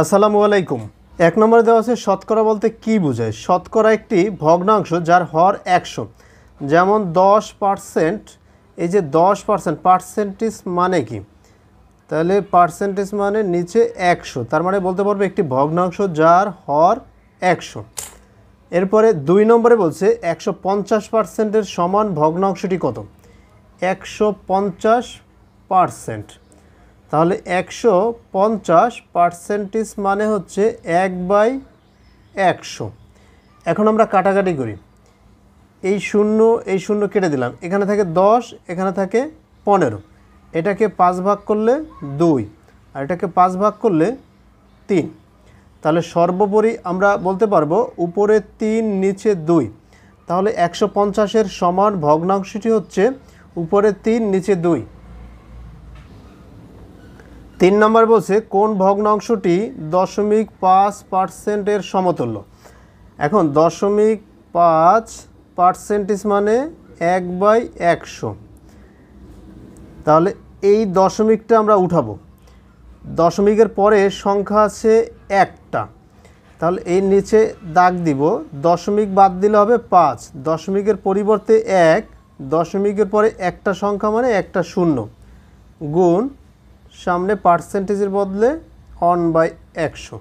আসসালামু আলাইকুম। এক নম্বরে দেওয়া আছে শতকরা বলতে কি বোঝায়? শতকরা একটি ভগ্নাংশ যার হর 100, যেমন 10%। এই যে 10%, পার্সেন্টেজ মানে কি? তাহলে পার্সেন্টেজ মানে নিচে 100, তার মানে বলতে পারবে একটি ভগ্নাংশ যার হর 100। এরপরে 2 নম্বরে বলছে 150%-এর সমান ভগ্নাংশটি কত? 150%। তাহলে 150% মানে হচ্ছে 1/100। এখন আমরা কাটাকাটি করি, এই শূন্য কেটে দিলাম, এখানে থাকে 10, এখানে থাকে 15। এটাকে 5 ভাগ করলে 2, আর এটাকে 5 ভাগ করলে 3। তাহলে সর্বোপরি আমরা বলতে পারবো উপরে 3 নিচে 2। তাহলে 150-এর সমান ভগ্নাংশটি হচ্ছে উপরে 3 নিচে 2। 3 নম্বর বলছে কোন ভগ্নাংশটি 0.5%-এর সমতুল্য? এখন 0.5% মানে 1/100। তাহলে এই দশমিকটা আমরা উঠাবো, দশমিকের পরে সংখ্যা আছে একটা, তাহলে এই নিচে দাগ দিব, দশমিক বাদ দিলে হবে 5, দশমিকের পরিবর্তে 1, দশমিকের পরে একটা সংখ্যা মানে একটা শূন্য, গুণ সামনে পার্সেন্টেজের বদলে 1/100।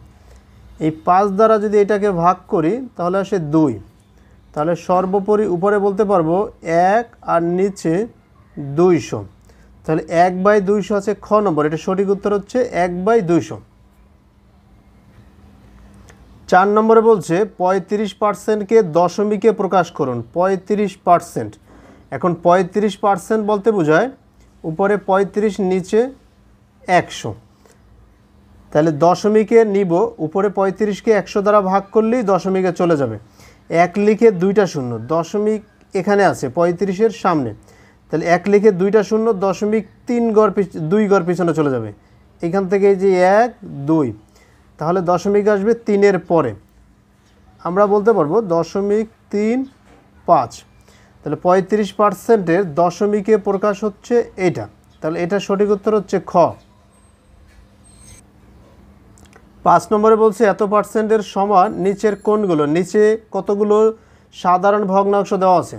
এই 5 দ্বারা যদি এটাকে ভাগ করি তাহলে আসে 2। তাহলে সর্বোপরি উপরে বলতে পারবো 1 আর নিচে 200। তাহলে 1/200 আছে খ নম্বর, এটা সঠিক উত্তর হচ্ছে 1/200। 4 নম্বরে বলছে 35%-কে দশমিকে প্রকাশ করুন। 35%, এখন 35% বলতে বোঝায় উপরে 35 নিচে 100। তাহলে দশমিকে নিব, উপরে 35-কে 100 দ্বারা ভাগ করলেই দশমিকে চলে যাবে। 1 লিখে 2টা শূন্য, দশমিক এখানে আছে 35-এর সামনে, তাহলে 1 লিখে 2টা শূন্য, দশমিক 2 ঘর পিছনে চলে যাবে। এখান থেকে এই যে 1 2, তাহলে দশমিক আসবে 3-এর পরে, আমরা বলতে পারবো 0.35। তাহলে 35%-এর দশমিকে প্রকাশ হচ্ছে এটা, তাহলে এটা সঠিক উত্তর হচ্ছে খ। 5 নম্বরে বলছে এত পার্সেন্টের সমান নিচের কোনগুলো? নিচে কতগুলো সাধারণ ভগ্নাংশ দেওয়া আছে,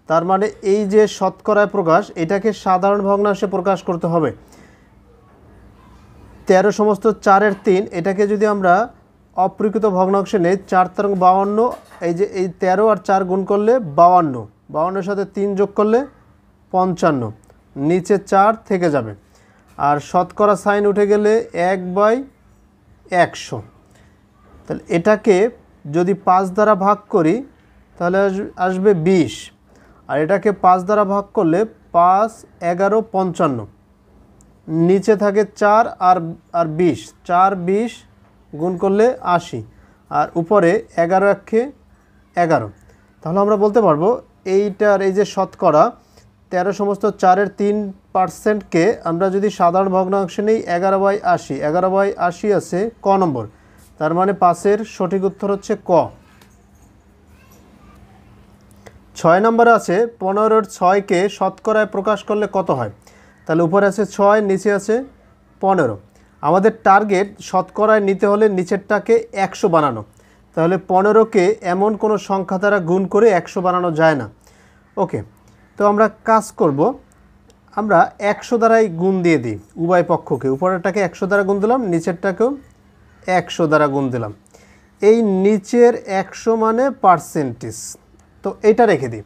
তার মানে এই যে শতকরায় প্রকাশ, এটাকে সাধারণ ভগ্নাংশে প্রকাশ করতে হবে। 13 সমস্ত 4-এর 3, এটাকে যদি আমরা অপ্রকৃত ভগ্নাংশে নেই, 4 × 52, এই যে এই 13 আর 4 গুণ করলে 52, 52-এর সাথে 3 যোগ করলে 55, নিচে 4 থেকে যাবে। আর শতকরা সাইন উঠে গেলে 1/100। তাহলে এটাকে যদি 5 দ্বারা ভাগ করি তাহলে আসবে 20, আর এটাকে 5 দ্বারা ভাগ করলে 5 11 55, নিচে থাকে 4 আর 20, 4 20 গুণ করলে 80, আর উপরে 11 একে 11। তাহলে আমরা বলতে পারবো এইটার এই যে শতকরা 13 সমস্ত 4-এর 3%-কে আমরা যদি সাধারণ ভগ্নাংশে নেই 11/80, 11/80 আছে ক নম্বর, তার মানে 5-এর সঠিক উত্তর হচ্ছে ক। 6 নম্বরে আছে 15-এর 6-কে শতকরায় প্রকাশ করলে কত হয়? তাহলে উপরে আছে 6, নিচে আছে 15। আমাদের টার্গেট শতকরায় নিতে হলে নিচেরটাকে 100 বানানো, তাহলে 15-কে এমন কোনো সংখ্যা দ্বারা গুণ করে 100 বানানো যায় না। ওকে, তো আমরা কাজ করব, আমরা 100 দ্বারাই গুণ দিয়ে দিই উভয় পক্ষকে। উপরেরটাকে 100 দ্বারা গুণ দিলাম, নিচেরটাকেও 100 দ্বারা গুণ দিলাম। এই নিচের 100 মানে পার্সেন্টেজ, তো এটা রেখে দিই।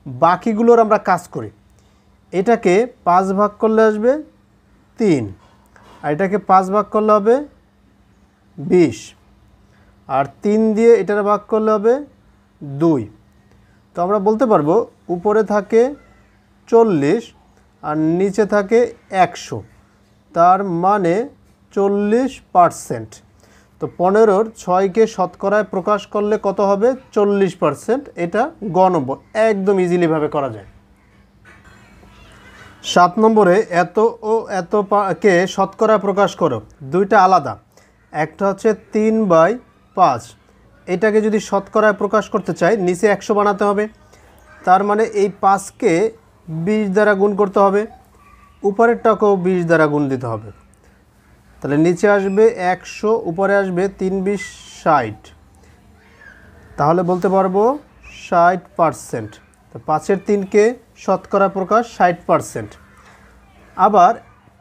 বাকিগুলোর আমরা কাজ করি। এটাকে 5 ভাগ করলে আসবে 3, আর এটাকে 5 ভাগ করলে হবে 20, আর 3 দিয়ে এটার ভাগ করলে হবে 2। তো আমরা বলতে পারবো উপরে থাকে 40 আর নিচে থাকে 100, তার মানে 40%। তো 15-র 6-কে শতকরায় প্রকাশ করলে কত হবে? 40%। এটা গ নম্বর, একদম ইজিলিভাবে করা যায়। 7 নম্বরে এত ও এত কে শতকরায় প্রকাশ করো, দুইটা আলাদা। একটা হচ্ছে 3/5, এটাকে যদি শতকরায় প্রকাশ করতে চাই নিচে 100 বানাতে হবে, তার মানে এই 5-কে 20 দ্বারা গুণ করতে হবে, উপরেরটাকেও 20 দ্বারা গুণ দিতে হবে। তাহলে নিচে আসবে 100, উপরে আসবে 3 × 20 = 60। তাহলে বলতে পারবো 60%। তো 5-এর 3-কে শতকরা প্রকাশ 60%। আবার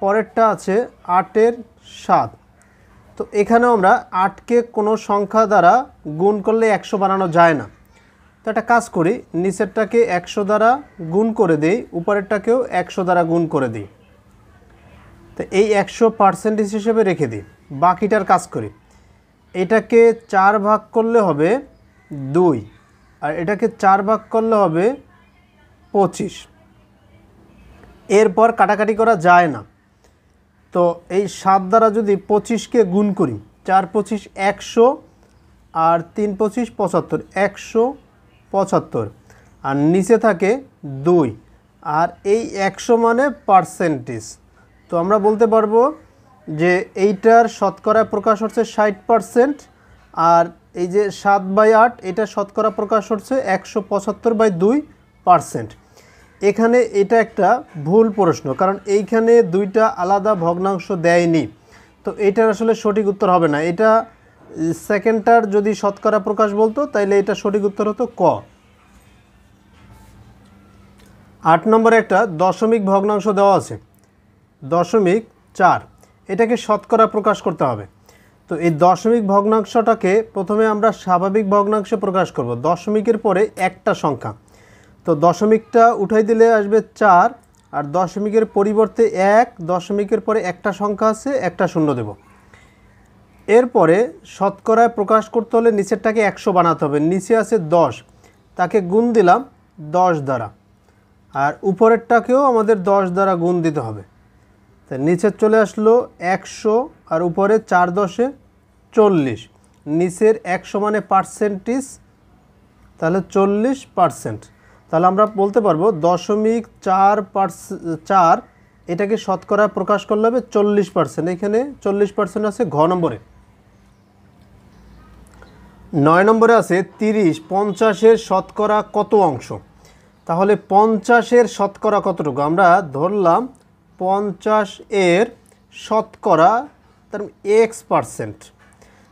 পরেরটা আছে 8-এর 7। তো এখানেও আমরা 8কে কোনো সংখ্যা দ্বারা গুণ করলে 100 বানানো যায় না। তো একটা কাজ করি, নিচেরটাকে 100 দ্বারা গুণ করে দিই, উপরেরটাকেও 100 দ্বারা গুণ করে দিই। তো এই 100% হিসেবে রেখে দিই। বাকিটার কাজ করি, এটাকে 4 ভাগ করলে হবে 2, আর এটাকে 4 ভাগ করলে হবে 25। এরপর কাটাকাটি করা যায় না। তো এই 7 দ্বারা যদি 25কে গুণ করি, 4 × 25 = 100, আর 3 × 25 = 75, 175। আর নিচে থাকে 2, আর এই 100 মানে পার্সেন্টেজ। তো আমরা বলতে পারবো যে এইটার শতকরা প্রকাশ হচ্ছে 60%, আর এই যে 7/8 এটা শতকরা প্রকাশ হচ্ছে 175/2%। এখানে এটা একটা ভুল প্রশ্ন, কারণ এইখানে দুইটা আলাদা ভগ্নাংশ দেয়নি। তো এটার আসলে সঠিক উত্তর হবে না। এটা সেকেন্ডটার যদি শতকরা প্রকাশ বলতো তাইলে এটা সঠিক উত্তর হতো ক। 8 নম্বরে একটা দশমিক ভগ্নাংশ দেওয়া আছে 0.4, এটাকে শতকরা প্রকাশ করতে হবে। তো এই দশমিক ভগ্নাংশটাকে প্রথমে আমরা স্বাভাবিক ভগ্নাংশে প্রকাশ করব। দশমিকের পরে একটা সংখ্যা, তো দশমিকটা উঠাই দিলে আসবে 4, আর দশমিকের পরিবর্তে 1, দশমিকের পরে একটা সংখ্যা আছে, একটা শূন্য দেব। এরপরে শতকরায় প্রকাশ করতে হলে নিচেরটাকে 100 বানাতে হবে। নিচে আছে 10, তাকে গুণ দিলাম 10 দ্বারা, আর উপরেরটাকেও আমাদের 10 দ্বারা গুণ দিতে হবে। তো নিচে চলে আসলো 100, আর উপরে 4 × 10 = 40। নিচের 100 মানে পার্সেন্টেজ, তাহলে 40%। তাহলে আমরা বলতে পারবো 0.4 এটাকে শতকরা প্রকাশ করলে হবে 40%। এখানে 40% আছে ঘ নম্বরে। 9 নম্বরে আছে 30, 50-এর শতকরা কত অংশ? তাহলে 50-এর শতকরা কতটুকু? আমরা ধরলাম 50-এর শতকরা তার x%,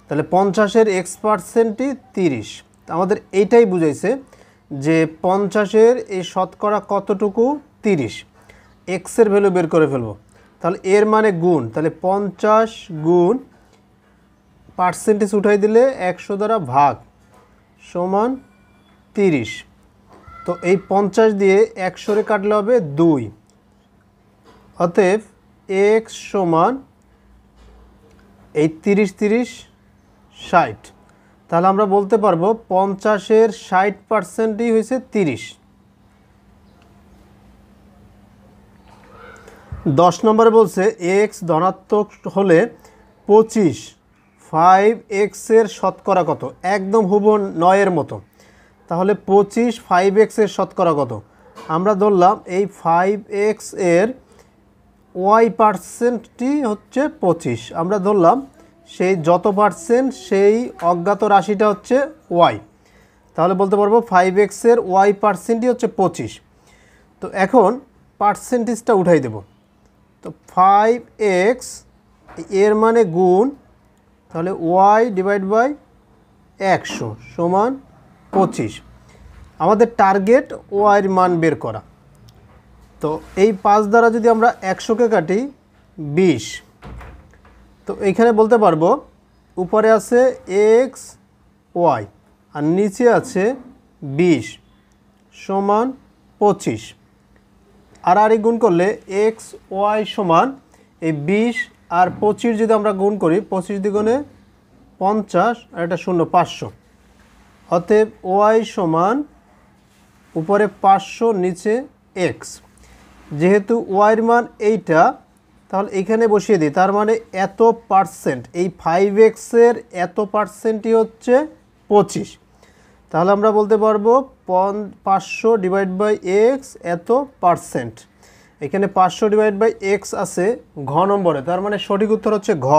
তাহলে 50-এর x%ই 30। আমাদের এইটাই বুঝাইছে যে 50-এর এই শতকরা কতটুকু 30, এক্সের ভ্যালু বের করে ফেলবো। তাহলে এর মানে গুণ, তাহলে 50 গুণ পার্সেন্টেজ উঠাই দিলে 100 দ্বারা ভাগ সমান 30। তো এই 50 দিয়ে 100-রে কাটলে হবে 2, অতএব x সমান এই 30 30 60। তাহলে আমরা বলতে পারবো 50-এর 60%ই হয়েছে 30। 10 নম্বরে বলছে x ধনাত্মক হলে 25 5x-এর শতকরা কত? একদম হুবহু 9-এর মতো। তাহলে 25 5x-এর শতকরা কত? আমরা ধরলাম এই 5x-এর y%টি হচ্ছে 25। আমরা ধরলাম সেই যত পার্সেন্ট সেই অজ্ঞাত রাশিটা হচ্ছে y। তাহলে বলতে পারবো 5x-এর y%ই হচ্ছে 25। তো এখন পার্সেন্টেজটা উঠাই দেব। তো 5x এর মানে গুণ, তাহলে y/100 সমান 25। আমাদের টার্গেট y-এর মান বের করা। তো এই 5 দ্বারা যদি আমরা 100-কে কাটি 20। তো এইখানে বলতে পারবো উপরে আছে x y, আর নিচে আছে 20 সমান 25। আর গুণ করলে x y সমান এই 20 আর 25 যদি আমরা গুণ করি, 25 দ্বিগুণে 50, আর এটা 0 500। অতএব y সমান উপরে 500 নিচে x। যেহেতু y-এর মান এইটা, তাহলে এখানে বসিয়ে দিই। তার মানে এত পার্সেন্ট, এই 5x-এর এত পার্সেন্টই হচ্ছে 25। তাহলে আমরা বলতে পারবো 500/x এত পার্সেন্ট। এখানে 500/x আছে ঘ নম্বরে, তার মানে সঠিক উত্তর হচ্ছে ঘ।